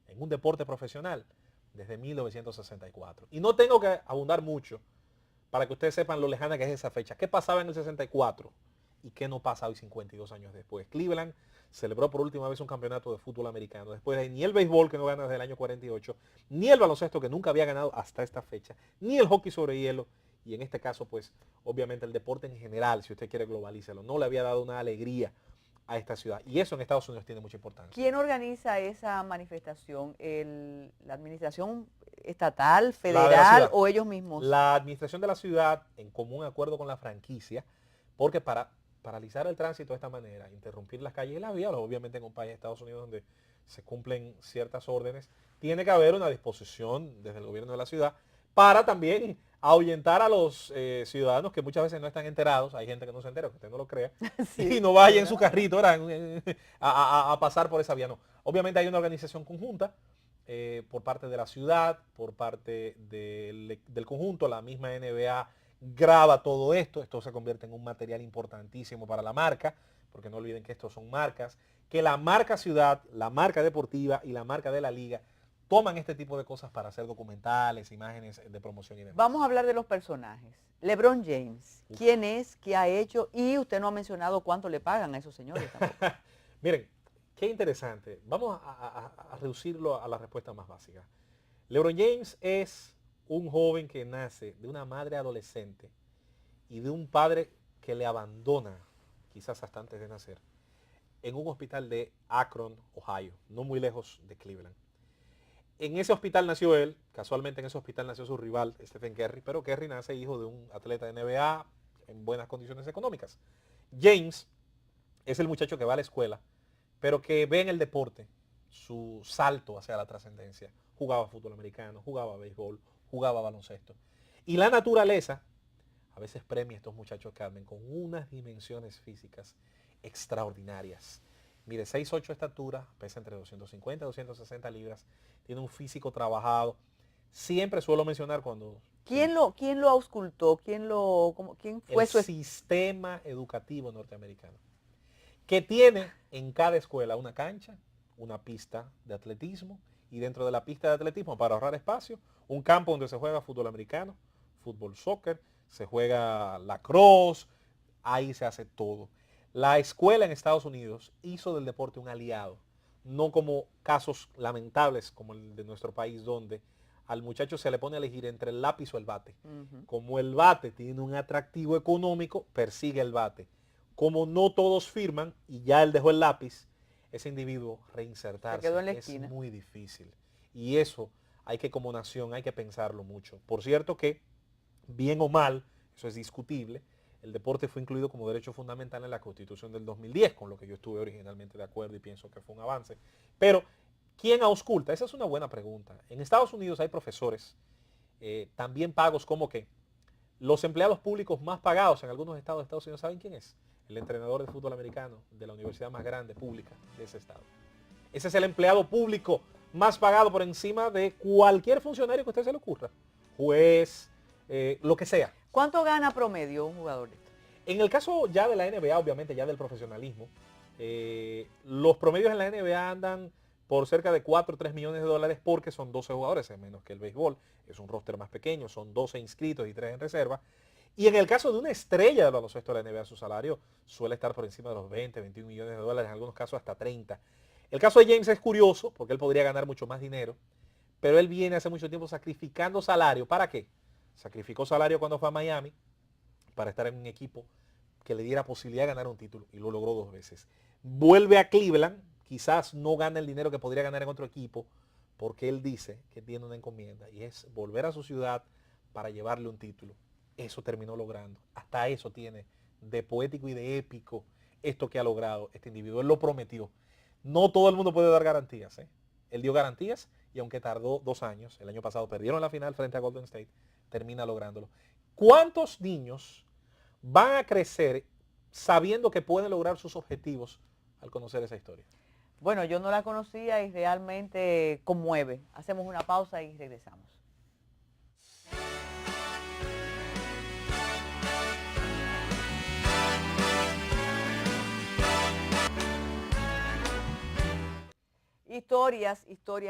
S2: en un deporte profesional desde 1964. Y no tengo que abundar mucho para que ustedes sepan lo lejana que es esa fecha. ¿Qué pasaba en el 64 y qué no pasa hoy 52 años después? Cleveland celebró por última vez un campeonato de fútbol americano. Después de ahí, ni el béisbol, que no gana desde el año 48, ni el baloncesto, que nunca había ganado hasta esta fecha, ni el hockey sobre hielo, y en este caso pues obviamente el deporte en general, si usted quiere globalízalo, no le había dado una alegría a esta ciudad. Y eso en Estados Unidos tiene mucha importancia.
S1: ¿Quién organiza esa manifestación? ¿La administración estatal, federal o ellos mismos?
S2: La administración de la ciudad, en común acuerdo con la franquicia, porque para paralizar el tránsito de esta manera, interrumpir las calles y las vías, obviamente en un país de Estados Unidos donde se cumplen ciertas órdenes, tiene que haber una disposición desde el gobierno de la ciudad para también ahuyentar a los ciudadanos que muchas veces no están enterados. Hay gente que no se entera, que usted no lo crea, sí, y no vaya en su carrito ahora a pasar por esa vía. No. Obviamente hay una organización conjunta por parte de la ciudad, por parte del conjunto. La misma NBA graba todo esto. Esto se convierte en un material importantísimo para la marca, porque no olviden que estos son marcas, que la marca ciudad, la marca deportiva y la marca de la liga toman este tipo de cosas para hacer documentales, imágenes de promoción y demás.
S1: Vamos a hablar de los personajes. LeBron James, ¿quién es? ¿Qué ha hecho? Y usted no ha mencionado cuánto le pagan a esos señores tampoco.
S2: Miren, qué interesante. Vamos a reducirlo a la respuesta más básica. LeBron James es un joven que nace de una madre adolescente y de un padre que le abandona, quizás hasta antes de nacer, en un hospital de Akron, Ohio, no muy lejos de Cleveland. En ese hospital nació él, casualmente en ese hospital nació su rival, Stephen Curry, pero Curry nace hijo de un atleta de NBA en buenas condiciones económicas. James es el muchacho que va a la escuela, pero que ve en el deporte su salto hacia la trascendencia. Jugaba fútbol americano, jugaba béisbol, jugaba baloncesto. Y la naturaleza a veces premia a estos muchachos, Carmen, con unas dimensiones físicas extraordinarias. Mire, 6'8" de estatura, pesa entre 250 y 260 libras, tiene un físico trabajado. Siempre suelo mencionar cuando...
S1: ¿Quién lo auscultó? ¿Quién fue
S2: el sistema educativo norteamericano, que tiene en cada escuela una cancha, una pista de atletismo, y dentro de la pista de atletismo, para ahorrar espacio, un campo donde se juega fútbol americano, fútbol soccer, se juega lacrosse, ahí se hace todo. La escuela en Estados Unidos hizo del deporte un aliado, no como casos lamentables como el de nuestro país, donde al muchacho se le pone a elegir entre el lápiz o el bate. Como el bate tiene un atractivo económico, persigue el bate. Como no todos firman y ya él dejó el lápiz, ese individuo reinsertarse
S1: se quedó en la
S2: es
S1: esquina.
S2: muy difícil. Y eso hay que, como nación, hay que pensarlo mucho. Por cierto que, bien o mal, eso es discutible, el deporte fue incluido como derecho fundamental en la Constitución del 2010, con lo que yo estuve originalmente de acuerdo y pienso que fue un avance. Pero, ¿quién ausculta? Esa es una buena pregunta. En Estados Unidos hay profesores también pagos como que los empleados públicos más pagados en algunos estados de Estados Unidos, ¿saben quién es? El entrenador de fútbol americano de la universidad más grande pública de ese estado. Ese es el empleado público más pagado por encima de cualquier funcionario que a usted se le ocurra. Juez, lo que sea.
S1: ¿Cuánto gana promedio un jugador de esto?
S2: En el caso ya de la NBA, obviamente ya del profesionalismo, los promedios en la NBA andan por cerca de 4 o 3 millones de dólares porque son 12 jugadores, es menos que el béisbol, es un roster más pequeño, son 12 inscritos y 3 en reserva. Y en el caso de una estrella del baloncesto de la NBA, su salario suele estar por encima de los 20, 21 millones de dólares, en algunos casos hasta 30. El caso de James es curioso porque él podría ganar mucho más dinero, pero él viene hace mucho tiempo sacrificando salario. ¿Para qué? Sacrificó salario cuando fue a Miami para estar en un equipo que le diera posibilidad de ganar un título y lo logró 2 veces. Vuelve a Cleveland, quizás no gana el dinero que podría ganar en otro equipo porque él dice que tiene una encomienda y es volver a su ciudad para llevarle un título. Eso terminó logrando. Hasta eso tiene de poético y de épico esto que ha logrado este individuo. Él lo prometió. No todo el mundo puede dar garantías. Él dio garantías y aunque tardó 2 años, el año pasado perdieron la final frente a Golden State, termina lográndolo. ¿Cuántos niños van a crecer sabiendo que pueden lograr sus objetivos al conocer esa historia?
S1: Bueno, yo no la conocía y realmente conmueve. Hacemos una pausa y regresamos. Historias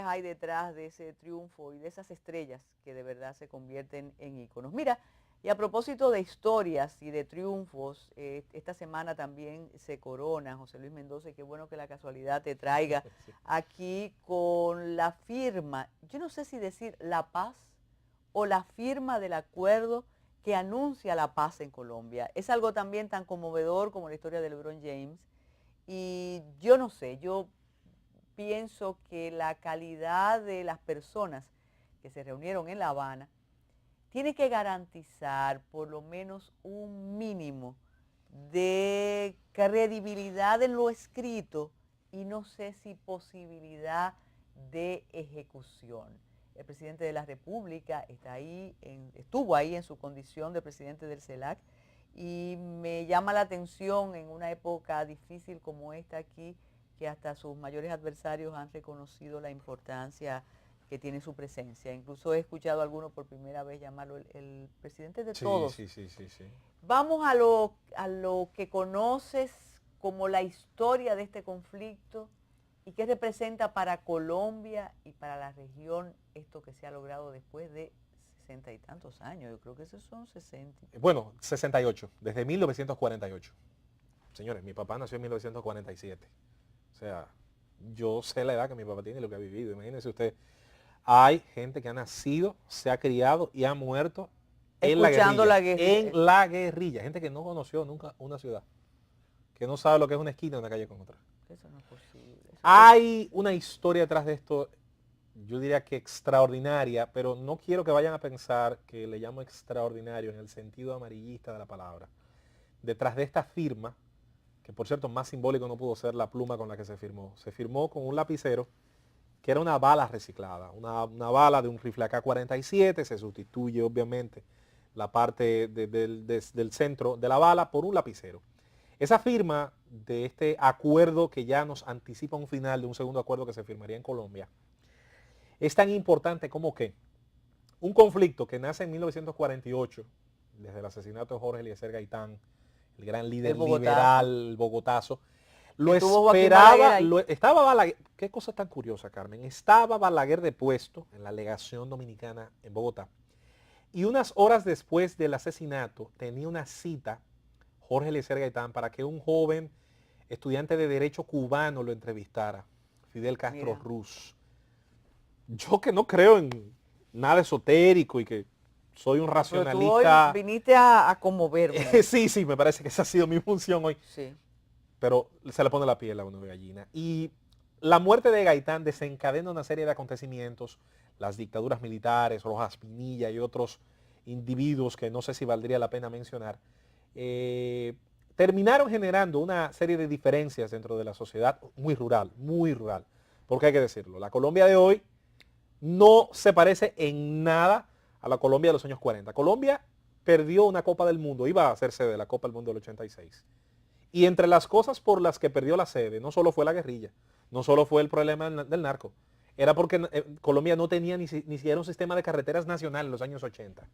S1: hay detrás de ese triunfo y de esas estrellas que de verdad se convierten en íconos. Mira, y a propósito de historias y de triunfos, esta semana también se corona José Luis Mendoza, y qué bueno que la casualidad te traiga aquí con la firma, yo no sé si decir la paz o la firma del acuerdo que anuncia la paz en Colombia. Es algo también tan conmovedor como la historia de LeBron James. Y yo no sé, yo pienso que la calidad de las personas que se reunieron en La Habana tiene que garantizar por lo menos un mínimo de credibilidad en lo escrito y no sé si posibilidad de ejecución. El presidente de la República estuvo ahí en su condición de presidente del CELAC y me llama la atención en una época difícil como esta aquí, que hasta sus mayores adversarios han reconocido la importancia que tiene su presencia. Incluso he escuchado a algunos por primera vez llamarlo el presidente de todos.
S2: Sí.
S1: Vamos a lo que conoces como la historia de este conflicto y qué representa para Colombia y para la región esto que se ha logrado después de 60 y tantos años. Yo creo que esos son 60.
S2: Bueno, 68, desde 1948. Señores, mi papá nació en 1947. O sea, yo sé la edad que mi papá tiene y lo que ha vivido. Imagínense usted, hay gente que ha nacido, se ha criado y ha muerto en la guerrilla. En la guerrilla. Gente que no conoció nunca una ciudad. Que no sabe lo que es una esquina de una calle con otra.
S1: Eso no es posible.
S2: Hay una historia detrás de esto, yo diría que extraordinaria, pero no quiero que vayan a pensar que le llamo extraordinario en el sentido amarillista de la palabra. Detrás de esta firma, que por cierto más simbólico no pudo ser la pluma con la que se firmó. Se firmó con un lapicero que era una bala reciclada, una bala de un rifle AK-47, se sustituye obviamente la parte del centro de la bala por un lapicero. Esa firma de este acuerdo que ya nos anticipa un final de un segundo acuerdo que se firmaría en Colombia, es tan importante como que un conflicto que nace en 1948, desde el asesinato de Jorge Eliezer Gaitán, el gran líder liberal, el bogotazo, lo esperaba, estaba Balaguer, qué cosa tan curiosa, Carmen, estaba Balaguer depuesto en la legación dominicana en Bogotá, y unas horas después del asesinato tenía una cita Jorge Eliezer Gaitán para que un joven estudiante de derecho cubano lo entrevistara, Fidel Castro Ruz. Yo que no creo en nada esotérico y que soy un racionalista.
S1: Pero tú hoy viniste a conmoverme.
S2: Sí, me parece que esa ha sido mi función hoy.
S1: Sí.
S2: Pero se le pone la piel a uno de gallina. Y la muerte de Gaitán desencadena una serie de acontecimientos, las dictaduras militares, Rojas Pinilla y otros individuos que no sé si valdría la pena mencionar, terminaron generando una serie de diferencias dentro de la sociedad muy rural, porque hay que decirlo, la Colombia de hoy no se parece en nada a la Colombia de los años 40. Colombia perdió una Copa del Mundo, iba a ser sede de la Copa del Mundo del 86. Y entre las cosas por las que perdió la sede, no solo fue la guerrilla, no solo fue el problema del narco, era porque Colombia no tenía ni siquiera un sistema de carreteras nacional en los años 80.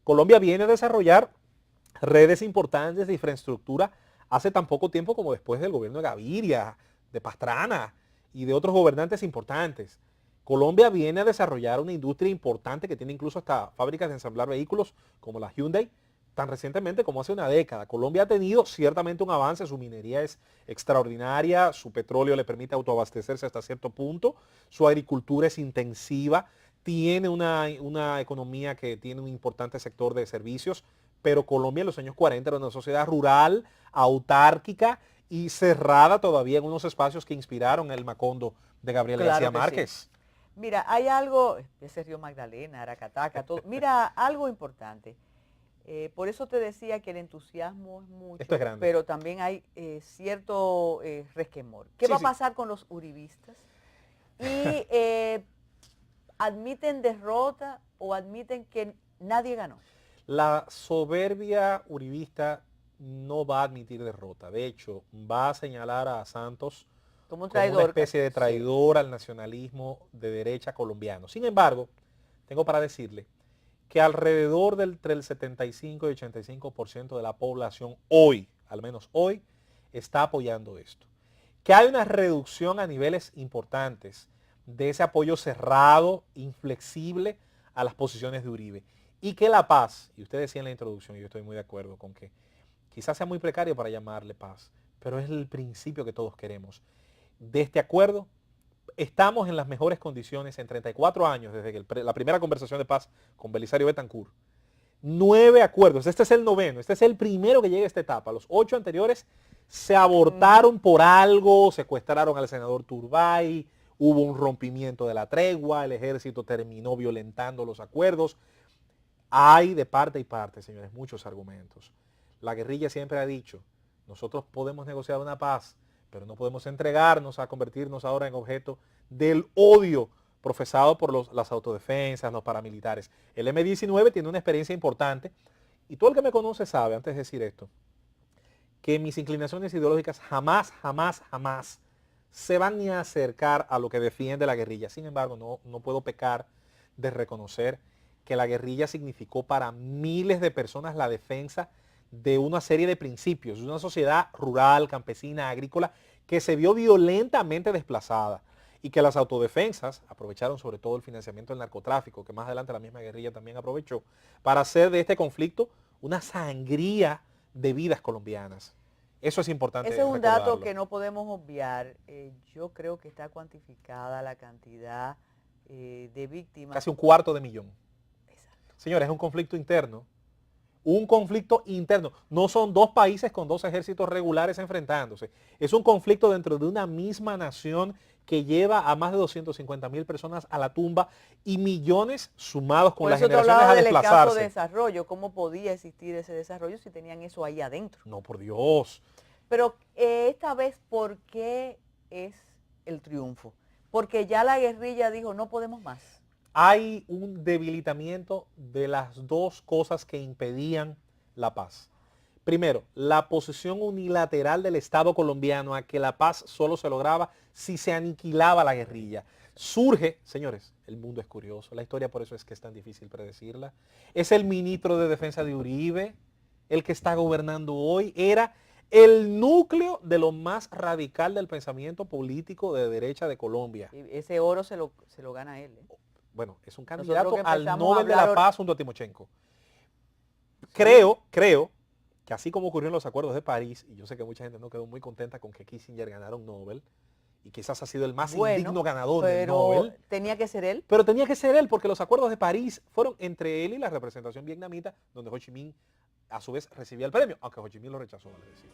S2: Colombia viene a desarrollar redes importantes de infraestructura hace tan poco tiempo como después del gobierno de Gaviria, de Pastrana y de otros gobernantes importantes. Colombia viene a desarrollar una industria importante que tiene incluso hasta fábricas de ensamblar vehículos como la Hyundai, tan recientemente como hace una década. Colombia ha tenido ciertamente un avance, su minería es extraordinaria, su petróleo le permite autoabastecerse hasta cierto punto, su agricultura es intensiva, tiene una economía que tiene un importante sector de servicios, pero Colombia en los años 40 era una sociedad rural, autárquica y cerrada todavía en unos espacios que inspiraron el Macondo de Gabriel García Márquez.
S1: Sí. Mira, hay algo, ese río Magdalena, Aracataca, todo. Mira, algo importante. Por eso te decía que el entusiasmo es mucho,
S2: esto es grande,
S1: pero también hay cierto resquemor. ¿Qué va a pasar con los uribistas? Y ¿admiten derrota o admiten que nadie ganó?
S2: La soberbia uribista no va a admitir derrota. De hecho, va a señalar a Santos
S1: como un traidor,
S2: una especie de traidor al nacionalismo de derecha colombiano. Sin embargo, tengo para decirle que alrededor entre el 75 y 85% de la población hoy, al menos hoy, está apoyando esto. Que hay una reducción a niveles importantes de ese apoyo cerrado, inflexible a las posiciones de Uribe. Y que la paz, y usted decía en la introducción, y yo estoy muy de acuerdo con que quizás sea muy precario para llamarle paz, pero es el principio que todos queremos. De este acuerdo, estamos en las mejores condiciones en 34 años, desde que la primera conversación de paz con Belisario Betancur. 9 acuerdos. Este es el 9º, este es el primero que llega a esta etapa. Los 8 anteriores se abortaron por algo, secuestraron al senador Turbay, hubo un rompimiento de la tregua, el ejército terminó violentando los acuerdos. Hay de parte y parte, señores, muchos argumentos. La guerrilla siempre ha dicho, nosotros podemos negociar una paz, pero no podemos entregarnos a convertirnos ahora en objeto del odio profesado por las autodefensas, los paramilitares. El M-19 tiene una experiencia importante y todo el que me conoce sabe, antes de decir esto, que mis inclinaciones ideológicas jamás se van ni a acercar a lo que defiende la guerrilla. Sin embargo, no puedo pecar de reconocer que la guerrilla significó para miles de personas la defensa de una serie de principios, de una sociedad rural, campesina, agrícola, que se vio violentamente desplazada y que las autodefensas aprovecharon sobre todo el financiamiento del narcotráfico, que más adelante la misma guerrilla también aprovechó, para hacer de este conflicto una sangría de vidas colombianas. Eso es importante
S1: Ese es un
S2: recordarlo.
S1: dato que no podemos obviar. Yo creo que está cuantificada la cantidad de víctimas.
S2: Casi 250.000.
S1: Exacto.
S2: Señores, es un conflicto interno. Un conflicto interno. No son dos países con dos ejércitos regulares enfrentándose. Es un conflicto dentro de una misma nación que lleva a más de 250.000 personas a la tumba y millones sumados con las generaciones a
S1: del escaso
S2: desplazarse.
S1: desarrollo. ¿Cómo podía existir ese desarrollo si tenían eso ahí adentro?
S2: No, por Dios.
S1: Pero esta vez, ¿por qué es el triunfo? Porque ya la guerrilla dijo, no podemos más.
S2: Hay un debilitamiento de las dos cosas que impedían la paz. Primero, la posición unilateral del Estado colombiano a que la paz solo se lograba si se aniquilaba la guerrilla. Surge, señores, el mundo es curioso, la historia por eso es que es tan difícil predecirla. Es el ministro de Defensa de Uribe, el que está gobernando hoy, era el núcleo de lo más radical del pensamiento político de derecha de Colombia.
S1: Y ese oro se lo gana él.
S2: Bueno, es un
S1: Nosotros
S2: candidato
S1: que
S2: al
S1: empezamos
S2: Nobel
S1: a
S2: de la
S1: hablar
S2: Paz junto a Timochenko. Creo que así como ocurrió en los acuerdos de París, y yo sé que mucha gente no quedó muy contenta con que Kissinger ganara un Nobel, y quizás ha sido el más indigno ganador del Nobel.
S1: Tenía que ser él.
S2: Pero tenía que ser él, porque los acuerdos de París fueron entre él y la representación vietnamita, donde Ho Chi Minh a su vez recibía el premio, aunque Ho Chi Minh lo rechazó, vale decir.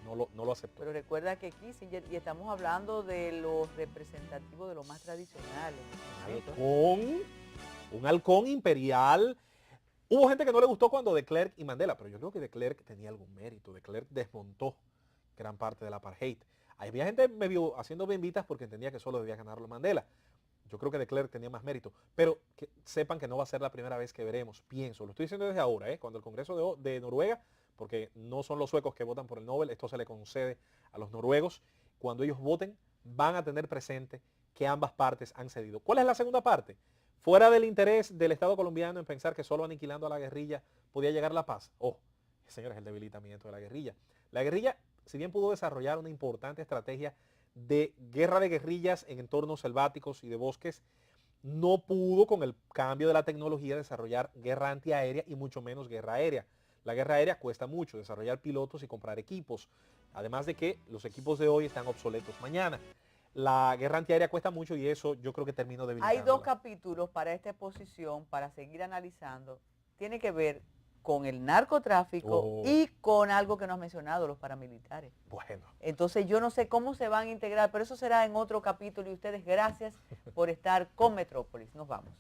S2: No lo aceptó.
S1: Pero recuerda que Kissinger, y estamos hablando de los representativos de los más tradicionales.
S2: Un halcón imperial. Hubo gente que no le gustó cuando de Klerk y Mandela, pero yo creo que de Klerk tenía algún mérito. De Klerk desmontó gran parte del apartheid. Había gente medio haciendo benditas porque entendía que solo debía ganarlo Mandela. Yo creo que de Klerk tenía más mérito. Pero que sepan que no va a ser la primera vez que veremos. Pienso, lo estoy diciendo desde ahora, cuando el Congreso de Noruega, porque no son los suecos que votan por el Nobel, esto se le concede a los noruegos, cuando ellos voten van a tener presente que ambas partes han cedido. ¿Cuál es la segunda parte? Fuera del interés del Estado colombiano en pensar que solo aniquilando a la guerrilla podía llegar la paz. Señores, el debilitamiento de la guerrilla. La guerrilla, si bien pudo desarrollar una importante estrategia de guerra de guerrillas en entornos selváticos y de bosques, no pudo con el cambio de la tecnología desarrollar guerra antiaérea y mucho menos guerra aérea. La guerra aérea cuesta mucho, desarrollar pilotos y comprar equipos. Además de que los equipos de hoy están obsoletos mañana. La guerra antiaérea cuesta mucho y eso yo creo que terminó debilitándola.
S1: Hay 2 capítulos para esta exposición, para seguir analizando. Tiene que ver con el narcotráfico y con algo que no has mencionado, los paramilitares.
S2: Bueno.
S1: Entonces yo no sé cómo se van a integrar, pero eso será en otro capítulo y ustedes gracias por estar con Metrópolis. Nos vamos.